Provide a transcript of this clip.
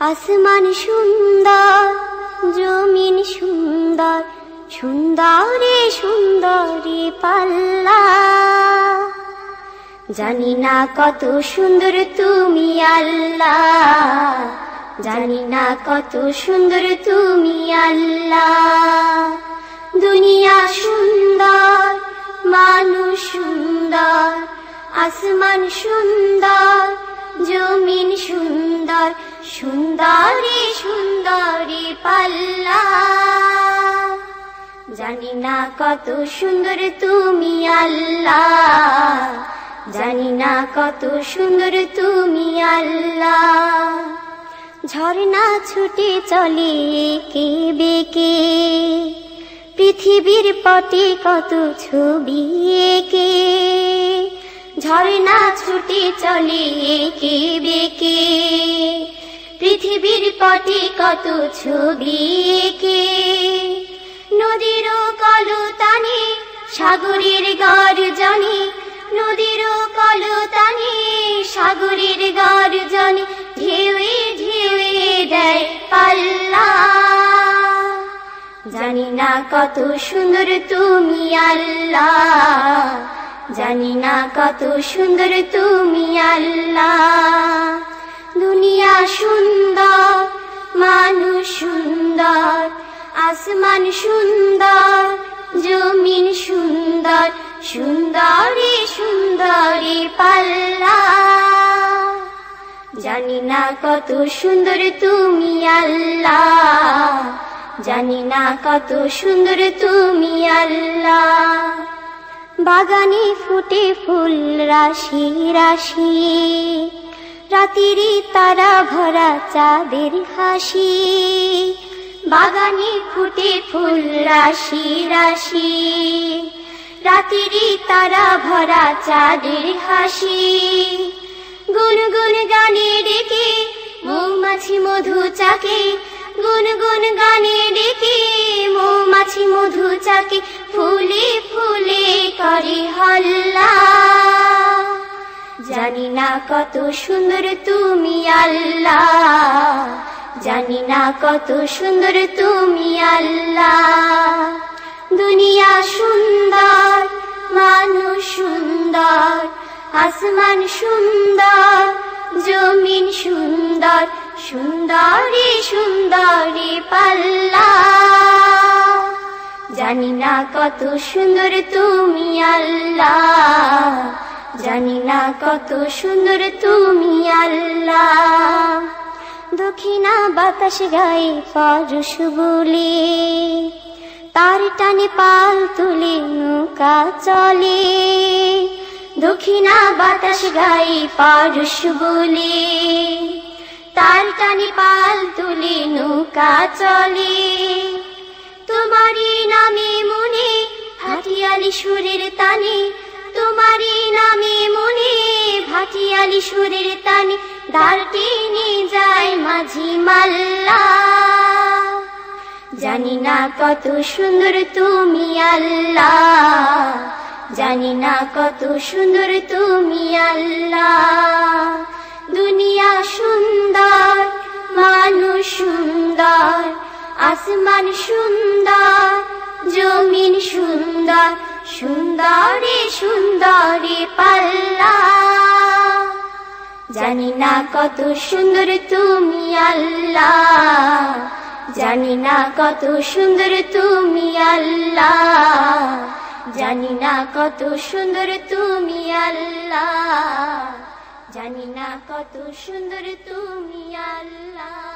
আসমান সুন্দর, জমিন সুন্দর, সুন্দরে সুন্দরে পাল্লা। জানি না কত সুন্দর তুমি আল্লাহ, জানি না কত সুন্দর তুমি আল্লাহ। দুনিয়া সুন্দর, মানুষ সুন্দর, আসমান সুন্দর, জমিন সুন্দর, সুন্দরে সুন্দরে পাল্লা। জানি না কত সুন্দর তুমি আল্লাহ, জানি না কত সুন্দর তুমি আল্লাহ। ঝর্ণা ছুটে চলে এঁকে বেঁকে, পৃথিবীর পটে কত ছবি এঁকে। ঝর্ণা ছুটে চলে এঁকে বেঁকে, পৃথিবীর পটে কত ছবি এঁকে। নদীর কলতানে সাগরের গর্জনে, নদীর কলতানে সাগরের গর্জনে, ঢেউয়ে ঢেউয়ে দেয় পাল্লা। জানি না কত সুন্দর তুমি আল্লাহ, জানি না কত সুন্দর তুমি আল্লাহ। দুনিয়া সুন্দর, মানুষ সুন্দর, আসমান সুন্দর, জমিন সুন্দর, সুন্দরে সুন্দরে পাল্লা। জানি না কত সুন্দর তুমি আল্লাহ, জানি না কত সুন্দর তুমি আল্লাহ। বাগানে ফুটে ফুল রাশি রাশি, রাতিরি তারা ভরা চাঁদের হাসি। বাগানে ফুটে ফুল রাশি রাশি, রাতিরি তারা ভরা চাঁদের হাসি। গুনগুন গানে ডেকে মৌমাছি মধু চাকে, গুনগুন গানে ডেকে মৌমাছি মধু চাকে, ফুলে ফুলে করে হল্লা। জানি না কত সুন্দর তুমি আল্লাহ, জানি না কত সুন্দর তুমি আল্লাহ। দুনিয়া সুন্দর, মানুষ সুন্দর, আসমান সুন্দর, জমিন সুন্দর, সুন্দরে সুন্দরে পাল্লা। জানি না কত সুন্দর তুমি আল্লাহ, জানি না কত সুন্দর তুমি আল্লাহ। দক্ষিণা বাতাস গায়ে পরশ বলে, তার টানে পাল তুলে নৌকা চলে। দক্ষিণা বাতাস গায়ে পরশ বলে, তার টানে পাল তুলে নৌকা চলে। তোমারই নামে মনে ভাটিয়ালি সুরের তানে, তোমারই নামে মনে ভাটিয়ালি সুরের তানে, দাঁড় টেনে যায় মাঝি মাল্লা। জানি না কত সুন্দর তুমি আল্লাহ, জানি না কত সুন্দর তুমি আল্লাহ। দুনিয়া সুন্দর, মানুষ সুন্দর, আসমান সুন্দর, জমিন সুন্দর, সুন্দরে সুন্দরে পাল্লা। জানি না কত সুন্দর তুমি আল্লাহ, জানি না কত সুন্দর তুমি আল্লাহ, জানি না কত সুন্দর তুমি আল্লাহ, জানি না কত সুন্দর তুমি আল্লাহ।